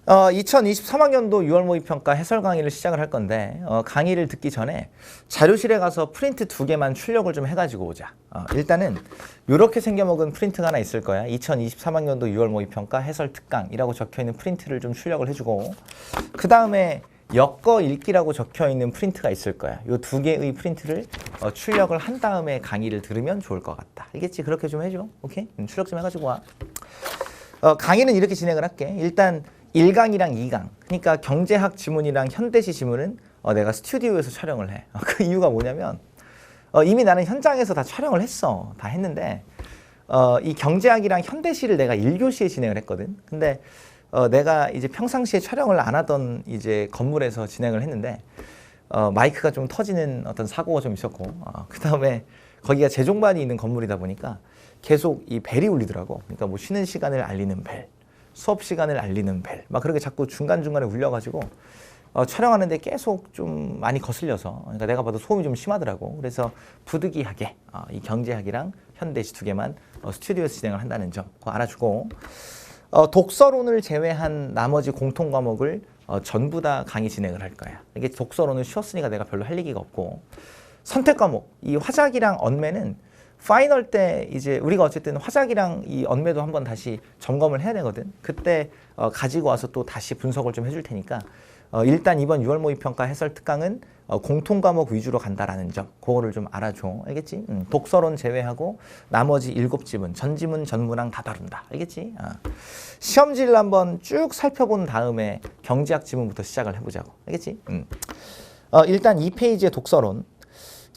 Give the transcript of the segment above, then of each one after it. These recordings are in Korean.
2023학년도 6월 모의평가 해설 강의를 시작을 할 건데 강의를 듣기 전에 자료실에 가서 프린트 2개만 출력을 좀 해가지고 오자. 일단은 이렇게 생겨먹은 프린트가 하나 있을 거야. 2023학년도 6월 모의평가 해설 특강이라고 적혀있는 프린트를 좀 출력을 해주고, 그 다음에 엮어 읽기라고 적혀있는 프린트가 있을 거야. 이 2개의 프린트를 출력을 한 다음에 강의를 들으면 좋을 것 같다. 알겠지? 그렇게 좀 해줘. 오케이? 출력 좀 해가지고 와. 강의는 이렇게 진행을 할게. 일단 1강이랑 2강, 그러니까 경제학 지문이랑 현대시 지문은 내가 스튜디오에서 촬영을 해. 그 이유가 뭐냐면 이미 나는 현장에서 다 촬영을 했어. 다 했는데 이 경제학이랑 현대시를 내가 1교시에 진행을 했거든. 근데 내가 이제 평상시에 촬영을 안 하던 이제 건물에서 진행을 했는데 마이크가 좀 터지는 어떤 사고가 좀 있었고, 그 다음에 거기가 재종반이 있는 건물이다 보니까 계속 이 벨이 울리더라고. 그러니까 뭐 쉬는 시간을 알리는 벨, 수업 시간을 알리는 벨, 막 그렇게 자꾸 중간중간에 울려가지고 촬영하는데 계속 좀 많이 거슬려서, 그러니까 내가 봐도 소음이 좀 심하더라고. 그래서 부득이하게 이 경제학이랑 현대시 2개만 스튜디오에서 진행을 한다는 점 그거 알아주고, 독서론을 제외한 나머지 공통 과목을 전부 다 강의 진행을 할 거야. 이게 독서론을 쉬었으니까 내가 별로 할 얘기가 없고, 선택 과목, 이 화작이랑 언매는 파이널 때 이제 우리가 어쨌든 화작이랑 이 언매도 한번 다시 점검을 해야 되거든. 그때 가지고 와서 또 다시 분석을 좀 해줄 테니까 일단 이번 6월 모의평가 해설 특강은 공통 과목 위주로 간다라는 점, 그거를 좀 알아줘. 알겠지? 독서론 제외하고 나머지 7지문, 전지문, 전문항 다 다룬다. 알겠지? 시험지를 한번 쭉 살펴본 다음에 경제학 지문부터 시작을 해보자고. 알겠지? 일단 2페이지의 독서론.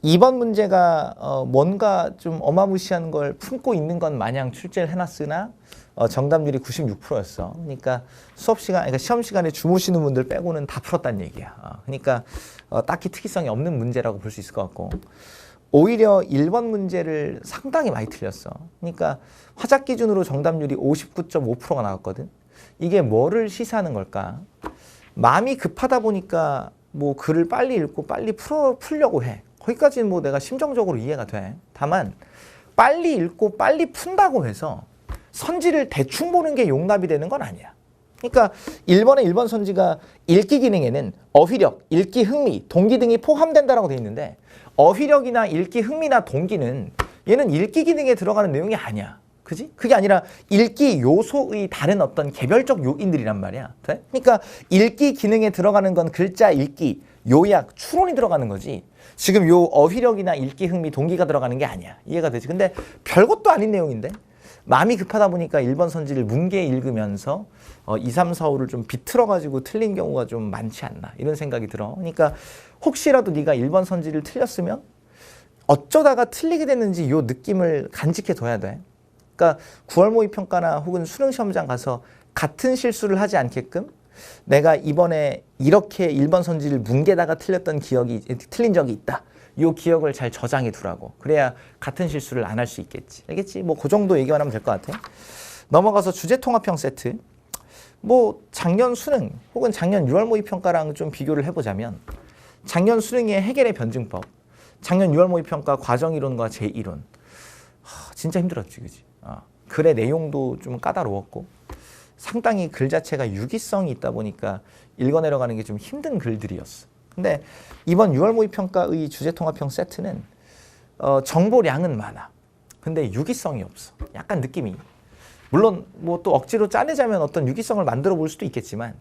이번 문제가 뭔가 좀 어마무시한 걸 품고 있는 건 마냥 출제를 해놨으나 정답률이 96%였어. 그러니까 그러니까 시험 시간에 주무시는 분들 빼고는 다 풀었다는 얘기야. 그러니까 딱히 특이성이 없는 문제라고 볼 수 있을 것 같고, 오히려 1번 문제를 상당히 많이 틀렸어. 그러니까 화작 기준으로 정답률이 59.5%가 나왔거든. 이게 뭐를 시사하는 걸까? 마음이 급하다 보니까 뭐 글을 빨리 읽고 빨리 풀려고 해. 거기까지는 뭐 내가 심정적으로 이해가 돼. 다만 빨리 읽고 빨리 푼다고 해서 선지를 대충 보는 게 용납이 되는 건 아니야. 그러니까 1번의 1번 선지가 읽기 기능에는 어휘력, 읽기 흥미, 동기 등이 포함된다라고 돼 있는데, 어휘력이나 읽기 흥미나 동기는 얘는 읽기 기능에 들어가는 내용이 아니야. 그지? 그게 아니라 읽기 요소의 다른 어떤 개별적 요인들이란 말이야. 돼? 그러니까 읽기 기능에 들어가는 건 글자 읽기, 요약, 추론이 들어가는 거지. 지금 요 어휘력이나 읽기 흥미, 동기가 들어가는 게 아니야. 이해가 되지? 근데 별것도 아닌 내용인데 마음이 급하다 보니까 1번 선지를 뭉개 읽으면서 2, 3, 4, 5를 좀 비틀어가지고 틀린 경우가 좀 많지 않나, 이런 생각이 들어. 그러니까 혹시라도 네가 1번 선지를 틀렸으면 어쩌다가 틀리게 됐는지 요 느낌을 간직해 둬야 돼. 그러니까 9월 모의평가나 혹은 수능 시험장 가서 같은 실수를 하지 않게끔 내가 이번에 이렇게 1번 선지를 뭉개다가 틀린 적이 있다. 이 기억을 잘 저장해 두라고. 그래야 같은 실수를 안 할 수 있겠지. 알겠지? 뭐 그 정도 얘기만 하면 될 것 같아. 넘어가서 주제통합형 세트. 뭐 작년 수능 혹은 작년 6월 모의평가랑 좀 비교를 해보자면, 작년 수능의 해결의 변증법, 작년 6월 모의평가 과정이론과 제1론 진짜 힘들었지, 그지? 글의 내용도 좀 까다로웠고 상당히 글 자체가 유기성이 있다 보니까 읽어내려가는 게 좀 힘든 글들이었어. 근데 이번 6월 모의평가의 주제통합형 세트는 정보량은 많아. 근데 유기성이 없어. 약간 느낌이. 물론 뭐 또 억지로 짜내자면 어떤 유기성을 만들어 볼 수도 있겠지만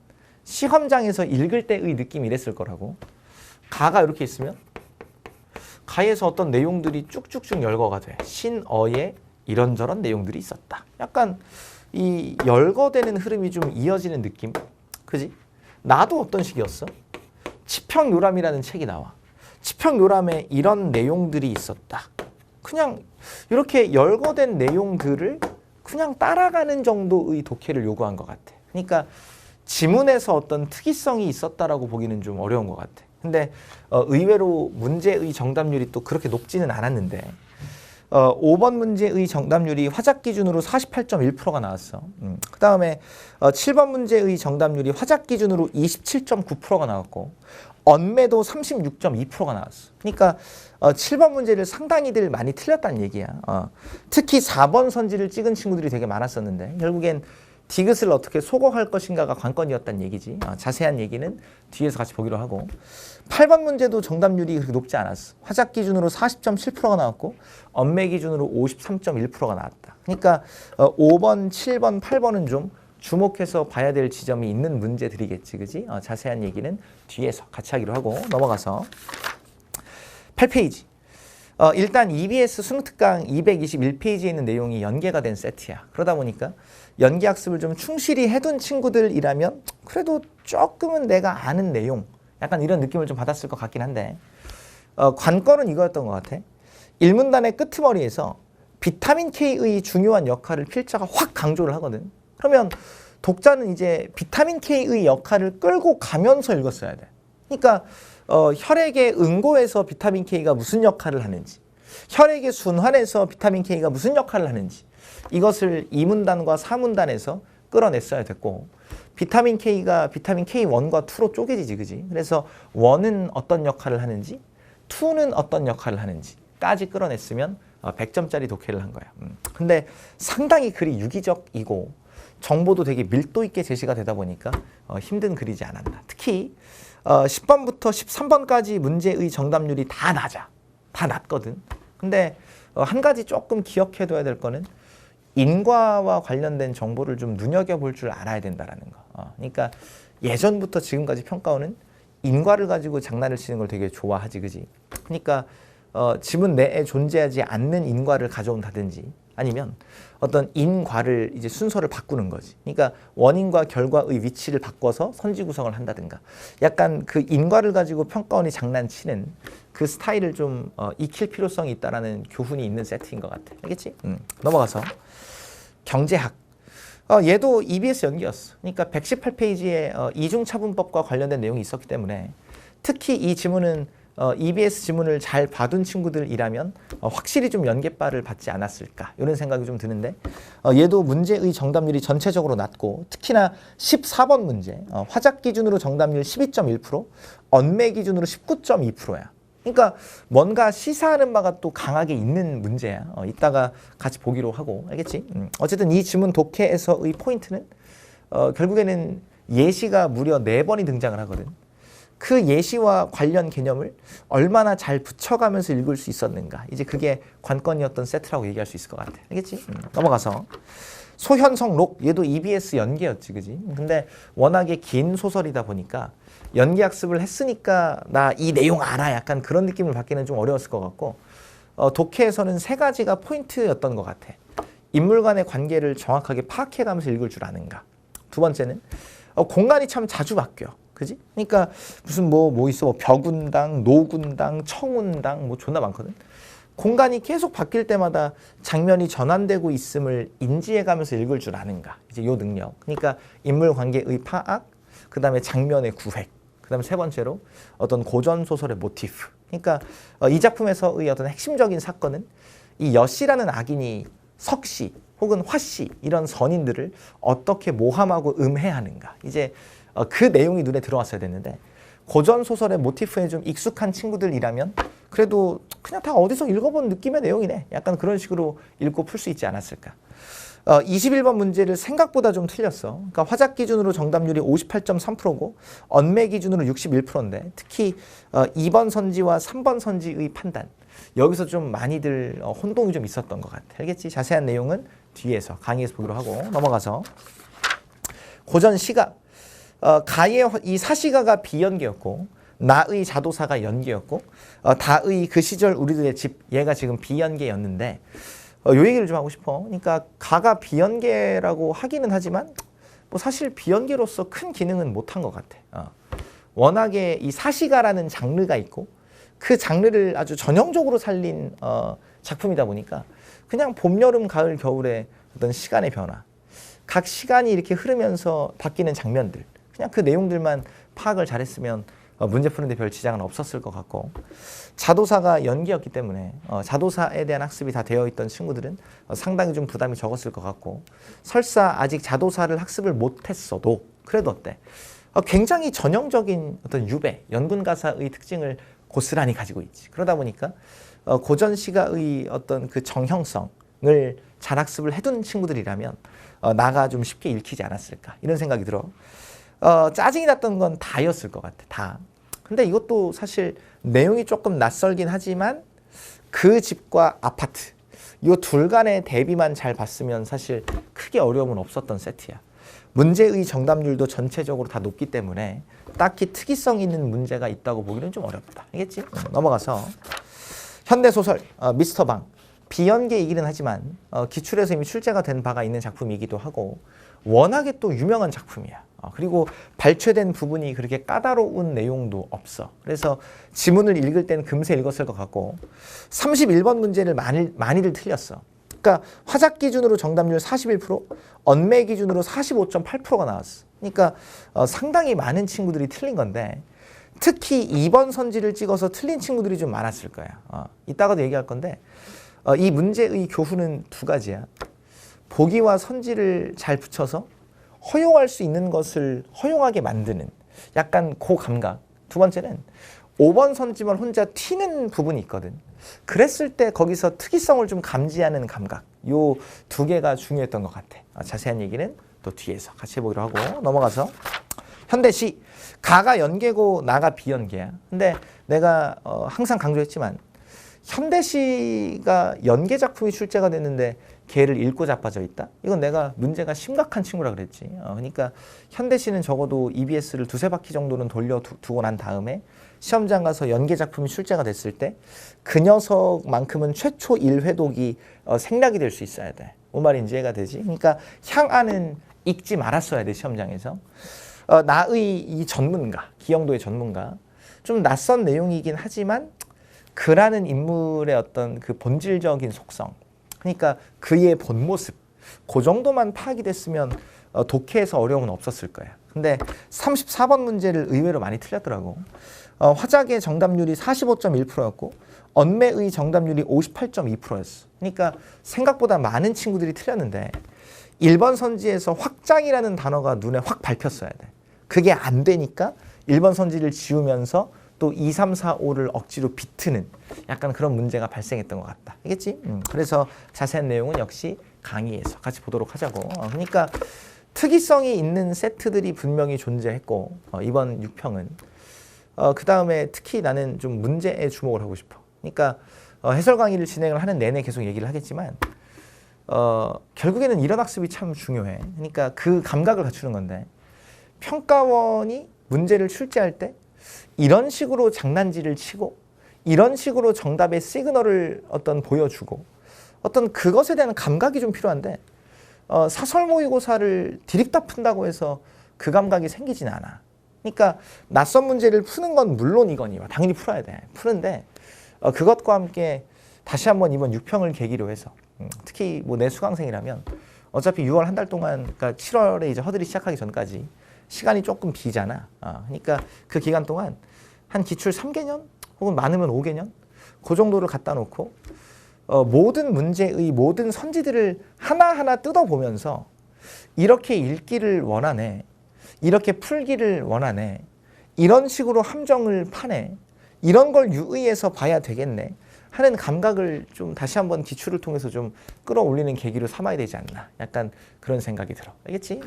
시험장에서 읽을 때의 느낌이 이랬을 거라고. 가가 이렇게 있으면 가에서 어떤 내용들이 쭉쭉쭉 열거가 돼. 신어에 이런저런 내용들이 있었다. 약간 이 열거되는 흐름이 좀 이어지는 느낌? 그지? 나도 어떤 식이었어? 치평요람이라는 책이 나와. 치평요람에 이런 내용들이 있었다. 그냥 이렇게 열거된 내용들을 그냥 따라가는 정도의 독해를 요구한 것 같아. 그러니까 지문에서 어떤 특이성이 있었다라고 보기는 좀 어려운 것 같아. 근데 의외로 문제의 정답률이 또 그렇게 높지는 않았는데 5번 문제의 정답률이 화작 기준으로 48.1%가 나왔어. 그 다음에 7번 문제의 정답률이 화작 기준으로 27.9%가 나왔고 언매도 36.2%가 나왔어. 그러니까 7번 문제를 상당히들 많이 틀렸다는 얘기야. 특히 4번 선지를 찍은 친구들이 되게 많았었는데 결국엔 디귿을 어떻게 소거할 것인가가 관건이었다는 얘기지. 자세한 얘기는 뒤에서 같이 보기로 하고. 8번 문제도 정답률이 그렇게 높지 않았어. 화작 기준으로 40.7%가 나왔고 언매 기준으로 53.1%가 나왔다. 그러니까 5번, 7번, 8번은 좀 주목해서 봐야 될 지점이 있는 문제들이겠지, 그지? 자세한 얘기는 뒤에서 같이 하기로 하고 넘어가서 8페이지. 일단 EBS 수능특강 221페이지에 있는 내용이 연계가 된 세트야. 그러다 보니까 연계학습을 좀 충실히 해둔 친구들이라면 그래도 조금은 내가 아는 내용, 약간 이런 느낌을 좀 받았을 것 같긴 한데 관건은 이거였던 것 같아. 1문단의 끄트머리에서 비타민 K의 중요한 역할을 필자가 확 강조를 하거든. 그러면 독자는 이제 비타민 K의 역할을 끌고 가면서 읽었어야 돼. 그러니까 혈액의 응고에서 비타민 K가 무슨 역할을 하는지, 혈액의 순환에서 비타민 K가 무슨 역할을 하는지, 이것을 2문단과 4문단에서 끌어냈어야 됐고, 비타민 K가 비타민 K1과 2로 쪼개지지, 그지? 그래서 1은 어떤 역할을 하는지, 2는 어떤 역할을 하는지까지 끌어냈으면 100점짜리 독해를 한 거야. 근데 상당히 글이 유기적이고 정보도 되게 밀도 있게 제시가 되다 보니까 힘든 글이지 않았나. 특히 10번부터 13번까지 문제의 정답률이 다 낮아. 다 낮거든. 근데 한 가지 조금 기억해둬야 될 거는 인과와 관련된 정보를 좀 눈여겨볼 줄 알아야 된다라는 거. 그러니까 예전부터 지금까지 평가원은 인과를 가지고 장난을 치는 걸 되게 좋아하지, 그지? 그러니까 지문 내에 존재하지 않는 인과를 가져온다든지 아니면 어떤 인과를 이제 순서를 바꾸는 거지. 그러니까 원인과 결과의 위치를 바꿔서 선지 구성을 한다든가. 약간 그 인과를 가지고 평가원이 장난치는 그 스타일을 좀 익힐 필요성이 있다라는 교훈이 있는 세트인 것 같아. 알겠지? 넘어가서 경제학. 얘도 EBS 연기였어. 그러니까 118페이지에 이중차분법과 관련된 내용이 있었기 때문에 특히 이 지문은 EBS 지문을 잘 봐둔 친구들이라면 확실히 좀 연계바를 받지 않았을까 이런 생각이 좀 드는데 얘도 문제의 정답률이 전체적으로 낮고 특히나 14번 문제 화작 기준으로 정답률 12.1% 언매 기준으로 19.2%야. 그러니까 뭔가 시사하는 바가 또 강하게 있는 문제야. 이따가 같이 보기로 하고 알겠지? 어쨌든 이 지문 독해에서의 포인트는 결국에는 예시가 무려 4번이 등장을 하거든. 그 예시와 관련 개념을 얼마나 잘 붙여가면서 읽을 수 있었는가. 이제 그게 관건이었던 세트라고 얘기할 수 있을 것 같아. 알겠지? 넘어가서 소현성록. 얘도 EBS 연계였지, 그지? 근데 워낙에 긴 소설이다 보니까 연계학습을 했으니까 나 이 내용 알아. 약간 그런 느낌을 받기는 좀 어려웠을 것 같고 독해에서는 3가지가 포인트였던 것 같아. 인물 간의 관계를 정확하게 파악해가면서 읽을 줄 아는가. 두 번째는 공간이 참 자주 바뀌어. 그지? 그러니까 무슨 뭐 있어. 벽운당, 노군당, 청운당 뭐 존나 많거든. 공간이 계속 바뀔 때마다 장면이 전환되고 있음을 인지해가면서 읽을 줄 아는가. 이제 요 능력. 그러니까 인물 관계의 파악, 그 다음에 장면의 구획, 그 다음에 3번째로 어떤 고전 소설의 모티프. 그러니까 이 작품에서의 어떤 핵심적인 사건은 이 여씨라는 악인이 석씨 혹은 화씨 이런 선인들을 어떻게 모함하고 음해하는가. 이제 그 내용이 눈에 들어왔어야 됐는데 고전 소설의 모티프에 좀 익숙한 친구들이라면 그래도 그냥 다 어디서 읽어본 느낌의 내용이네. 약간 그런 식으로 읽고 풀 수 있지 않았을까. 21번 문제를 생각보다 좀 틀렸어. 그러니까 화작 기준으로 정답률이 58.3%고 언매 기준으로 61%인데 특히 2번 선지와 3번 선지의 판단. 여기서 좀 많이들 혼동이 좀 있었던 것 같아. 알겠지? 자세한 내용은 뒤에서 강의에서 보기로 하고 넘어가서 고전 시각. 가의 이 사시가가 비연계였고 나의 자도사가 연계였고 다의 그 시절 우리들의 집 얘가 지금 비연계였는데 요 얘기를 좀 하고 싶어. 그러니까 가가 비연계라고 하기는 하지만 뭐 사실 비연계로서 큰 기능은 못한 것 같아. 워낙에 이 사시가라는 장르가 있고 그 장르를 아주 전형적으로 살린 작품이다 보니까 그냥 봄, 여름, 가을, 겨울의 어떤 시간의 변화, 각 시간이 이렇게 흐르면서 바뀌는 장면들, 그냥 그 내용들만 파악을 잘했으면 문제 푸는데 별 지장은 없었을 것 같고 자도사가 연기였기 때문에 자도사에 대한 학습이 다 되어 있던 친구들은 상당히 좀 부담이 적었을 것 같고 설사 아직 자도사를 학습을 못했어도 그래도 어때? 굉장히 전형적인 어떤 유배, 연군가사의 특징을 고스란히 가지고 있지. 그러다 보니까 고전 시가의 어떤 그 정형성을 잘 학습을 해둔 친구들이라면 나가 좀 쉽게 읽히지 않았을까 이런 생각이 들어. 짜증이 났던 건 다였을 것 같아. 다. 근데 이것도 사실 내용이 조금 낯설긴 하지만 그 집과 아파트 이 둘 간의 대비만 잘 봤으면 사실 크게 어려움은 없었던 세트야. 문제의 정답률도 전체적으로 다 높기 때문에 딱히 특이성 있는 문제가 있다고 보기는 좀 어렵다. 알겠지? 넘어가서 현대소설 미스터 방. 비연계이기는 하지만 기출에서 이미 출제가 된 바가 있는 작품이기도 하고 워낙에 또 유명한 작품이야. 그리고 발췌된 부분이 그렇게 까다로운 내용도 없어. 그래서 지문을 읽을 땐 금세 읽었을 것 같고 31번 문제를 많이들 틀렸어. 그러니까 화작 기준으로 정답률 41%, 언매 기준으로 45.8%가 나왔어. 그러니까 상당히 많은 친구들이 틀린 건데 특히 2번 선지를 찍어서 틀린 친구들이 좀 많았을 거야. 이따가도 얘기할 건데 이 문제의 교훈은 두 가지야. 보기와 선지를 잘 붙여서 허용할 수 있는 것을 허용하게 만드는 약간 그 감각. 두 번째는 5번 선지만 혼자 튀는 부분이 있거든. 그랬을 때 거기서 특이성을 좀 감지하는 감각. 요 두 개가 중요했던 것 같아. 자세한 얘기는 또 뒤에서 같이 해보기로 하고 넘어가서 현대시. 가가 연계고 나가 비연계야. 근데 내가 항상 강조했지만 현대시가 연계 작품이 출제가 됐는데 걔를 읽고 자빠져 있다? 이건 내가 문제가 심각한 친구라 그랬지. 그러니까 현대시는 적어도 EBS를 두세 바퀴 정도는 돌려두고 난 다음에 시험장 가서 연계 작품이 출제가 됐을 때 그 녀석만큼은 최초 1회독이 생략이 될 수 있어야 돼. 뭔 말인지 이해가 되지? 그러니까 향안은 읽지 말았어야 돼, 시험장에서. 나의 이 전문가, 기영도의 전문가. 좀 낯선 내용이긴 하지만 그라는 인물의 어떤 그 본질적인 속성, 그러니까 그의 본 모습, 그 정도만 파악이 됐으면 독해에서 어려움은 없었을 거야. 근데 34번 문제를 의외로 많이 틀렸더라고. 화작의 정답률이 45.1%였고 언매의 정답률이 58.2%였어. 그러니까 생각보다 많은 친구들이 틀렸는데 1번 선지에서 확장이라는 단어가 눈에 확 밟혔어야 돼. 그게 안 되니까 1번 선지를 지우면서 또 2, 3, 4, 5를 억지로 비트는 약간 그런 문제가 발생했던 것 같다. 알겠지? 그래서 자세한 내용은 역시 강의에서 같이 보도록 하자고. 그러니까 특이성이 있는 세트들이 분명히 존재했고 이번 6평은 그 다음에 특히 나는 좀 문제에 주목을 하고 싶어. 그러니까 해설 강의를 진행을 하는 내내 계속 얘기를 하겠지만 결국에는 이런 학습이 참 중요해. 그러니까 그 감각을 갖추는 건데 평가원이 문제를 출제할 때 이런 식으로 장난질을 치고 이런 식으로 정답의 시그널을 보여주고 어떤 그것에 대한 감각이 좀 필요한데 사설 모의고사를 디립다 푼다고 해서 그 감각이 생기진 않아. 그러니까 낯선 문제를 푸는 건 물론이거니와 당연히 풀어야 돼. 푸는데 그것과 함께 다시 한번 이번 6평을 계기로 해서 특히 뭐 내 수강생이라면 어차피 6월 한 달 동안 그러니까 7월에 이제 허들이 시작하기 전까지 시간이 조금 비잖아. 그러니까 그 기간 동안 한 기출 3개년 혹은 많으면 5개년 그 정도를 갖다 놓고 모든 문제의 모든 선지들을 하나하나 뜯어보면서 이렇게 읽기를 원하네. 이렇게 풀기를 원하네. 이런 식으로 함정을 파네. 이런 걸 유의해서 봐야 되겠네. 하는 감각을 좀 다시 한번 기출을 통해서 좀 끌어올리는 계기로 삼아야 되지 않나. 약간 그런 생각이 들어. 알겠지?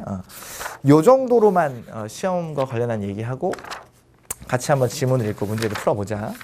요 정도로만 시험과 관련한 얘기하고 같이 한번 지문을 읽고 문제를 풀어보자.